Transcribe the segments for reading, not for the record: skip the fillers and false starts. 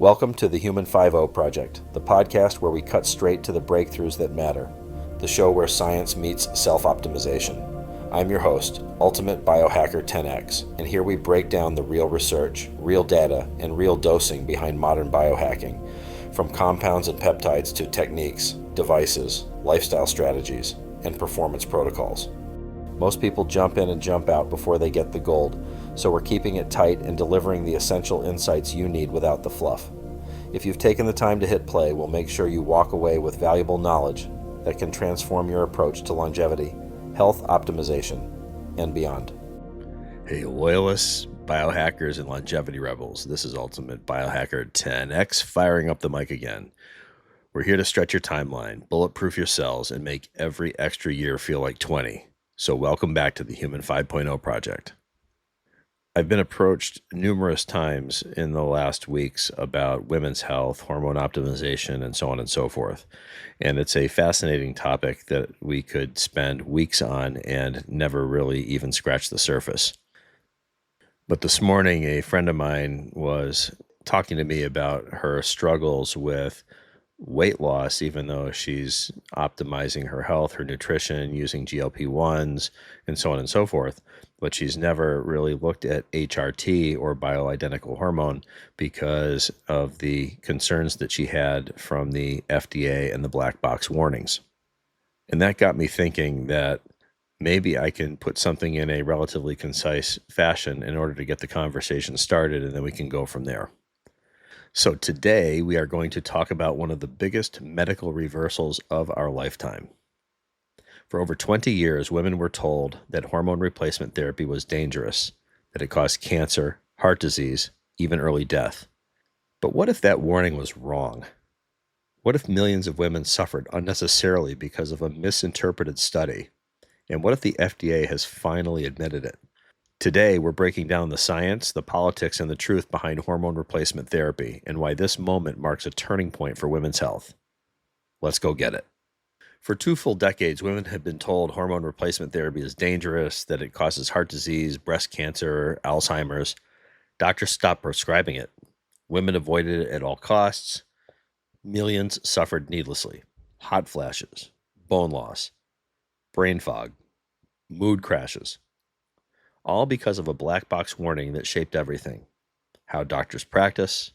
Welcome to the Human 5 Project, the podcast where we cut straight to the breakthroughs that matter, the show where science meets self-optimization. I'm your host, Ultimate Biohacker 10X, and here we break down the real research, real data, and real dosing behind modern biohacking, from compounds and peptides to techniques, devices, lifestyle strategies, and performance protocols. Most people jump in and jump out before they get the gold, so we're keeping it tight and delivering the essential insights you need without the fluff. If you've taken the time to hit play, we'll make sure you walk away with valuable knowledge that can transform your approach to longevity, health optimization, and beyond. Hey, loyalists, biohackers, and longevity rebels. This is Ultimate Biohacker 10X firing up the mic again. We're here to stretch your timeline, bulletproof your cells, and make every extra year feel like 20. So welcome back to the Human 5.0 Project. I've been approached numerous times in the last weeks about women's health, hormone optimization, and so on and so forth. And it's a fascinating topic that we could spend weeks on and never really even scratch the surface. But this morning, a friend of mine was talking to me about her struggles with weight loss, even though she's optimizing her health, her nutrition, using GLP-1s, and so on and so forth. But she's never really looked at HRT or bioidentical hormone because of the concerns that she had from the FDA and the black box warnings. And that got me thinking that maybe I can put something in a relatively concise fashion in order to get the conversation started, and then we can go from there. So today we are going to talk about one of the biggest medical reversals of our lifetime. For over 20 years, women were told that hormone replacement therapy was dangerous, that it caused cancer, heart disease, even early death. But what if that warning was wrong? What if millions of women suffered unnecessarily because of a misinterpreted study? And what if the FDA has finally admitted it? Today, we're breaking down the science, the politics, and the truth behind hormone replacement therapy and why this moment marks a turning point for women's health. Let's go get it. For 2 full decades, women have been told hormone replacement therapy is dangerous, that it causes heart disease, breast cancer, Alzheimer's. Doctors stopped prescribing it. Women avoided it at all costs. Millions suffered needlessly. Hot flashes, bone loss, brain fog, mood crashes. All because of a black box warning that shaped everything. How doctors practice,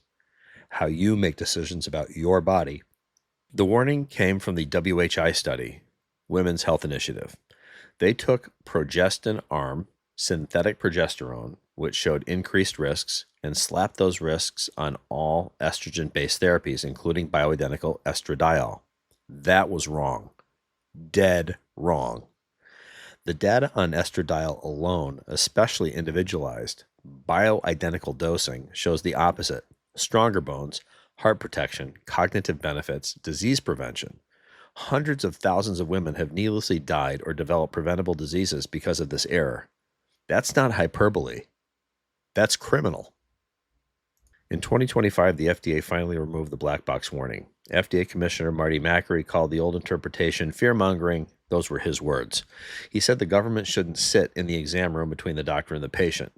how you make decisions about your body. The warning came from the WHI study, Women's Health Initiative. They took Progestin arm, synthetic progesterone, which showed increased risks, and slapped those risks on all estrogen-based therapies, including bioidentical Estradiol. That was wrong. Dead wrong. The data on estradiol alone, especially individualized, bioidentical dosing, shows the opposite. Stronger bones, heart protection, cognitive benefits, disease prevention. Hundreds of thousands of women have needlessly died or developed preventable diseases because of this error. That's not hyperbole. That's criminal. In 2025, the FDA finally removed the black box warning. FDA Commissioner Marty Makary called the old interpretation fear-mongering. Those were his words. He said the government shouldn't sit in the exam room between the doctor and the patient.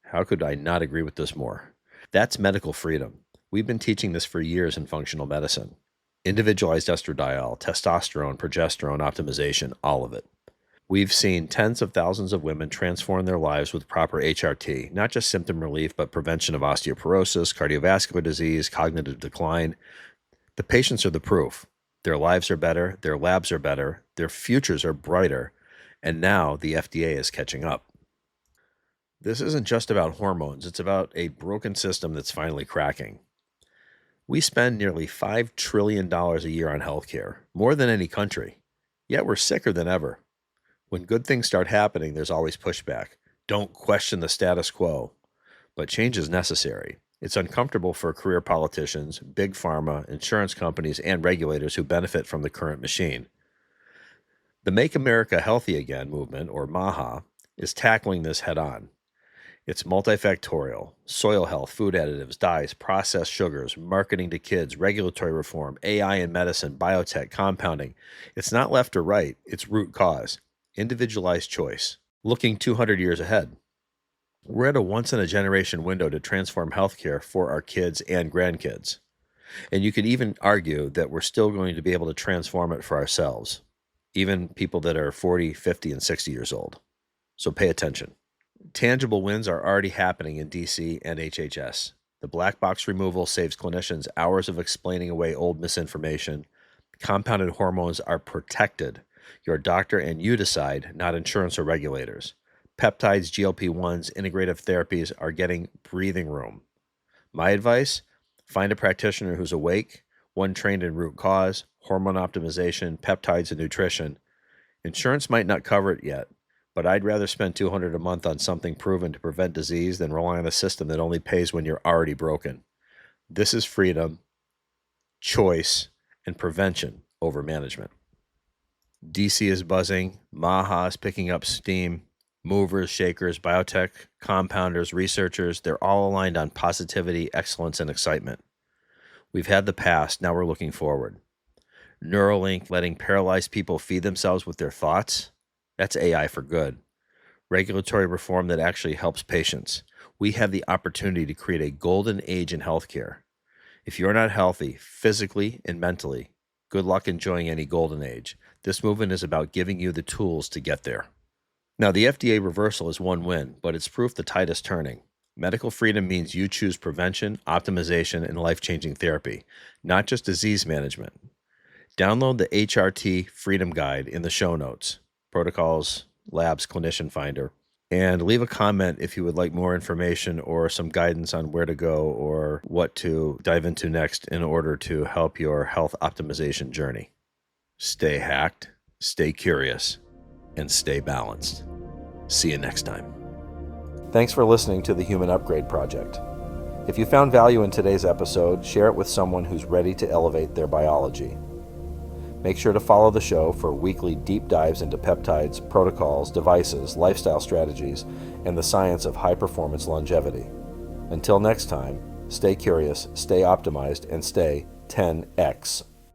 How could I not agree with this more? That's medical freedom. We've been teaching this for years in functional medicine. Individualized estradiol, testosterone, progesterone optimization, all of it. We've seen tens of thousands of women transform their lives with proper HRT, not just symptom relief, but prevention of osteoporosis, cardiovascular disease, cognitive decline. The patients are the proof. Their lives are better, their labs are better, their futures are brighter, and now the FDA is catching up. This isn't just about hormones, it's about a broken system that's finally cracking. We spend nearly $5 trillion a year on healthcare, more than any country, yet we're sicker than ever. When good things start happening, there's always pushback. Don't question the status quo. But change is necessary. It's uncomfortable for career politicians, big pharma, insurance companies, and regulators who benefit from the current machine. The Make America Healthy Again movement, or MAHA, is tackling this head-on. It's multifactorial: soil health, food additives, dyes, processed sugars, marketing to kids, regulatory reform, AI in medicine, biotech, compounding. It's not left or right, it's root cause. Individualized choice. Looking 200 years ahead. We're at a once-in-a-generation window to transform healthcare for our kids and grandkids. And you could even argue that we're still going to be able to transform it for ourselves, even people that are 40, 50, and 60 years old. So pay attention. Tangible wins are already happening in DC and HHS. The black box removal saves clinicians hours of explaining away old misinformation. Compounded hormones are protected. Your doctor and you decide, not insurance or regulators. Peptides, GLP-1s, integrative therapies are getting breathing room. My advice? Find a practitioner who's awake, one trained in root cause, hormone optimization, peptides, and nutrition. Insurance might not cover it yet, but I'd rather spend $200 a month on something proven to prevent disease than rely on a system that only pays when you're already broken. This is freedom, choice, and prevention over management. DC is buzzing, Maha is picking up steam, movers, shakers, biotech, compounders, researchers, they're all aligned on positivity, excellence, and excitement. We've had the past, now we're looking forward. Neuralink letting paralyzed people feed themselves with their thoughts, that's AI for good. Regulatory reform that actually helps patients. We have the opportunity to create a golden age in healthcare. If you're not healthy, physically and mentally, good luck enjoying any golden age. This movement is about giving you the tools to get there. Now, the FDA reversal is one win, but it's proof the tide is turning. Medical freedom means you choose prevention, optimization, and life-changing therapy, not just disease management. Download the HRT Freedom Guide in the show notes, Protocols, Labs, Clinician Finder, and leave a comment if you would like more information or some guidance on where to go or what to dive into next in order to help your health optimization journey. Stay hacked, stay curious, and stay balanced. See you next time. Thanks for listening to the Human Upgrade Project. If you found value in today's episode, share it with someone who's ready to elevate their biology. Make sure to follow the show for weekly deep dives into peptides, protocols, devices, lifestyle strategies, and the science of high-performance longevity. Until next time, stay curious, stay optimized, and stay 10x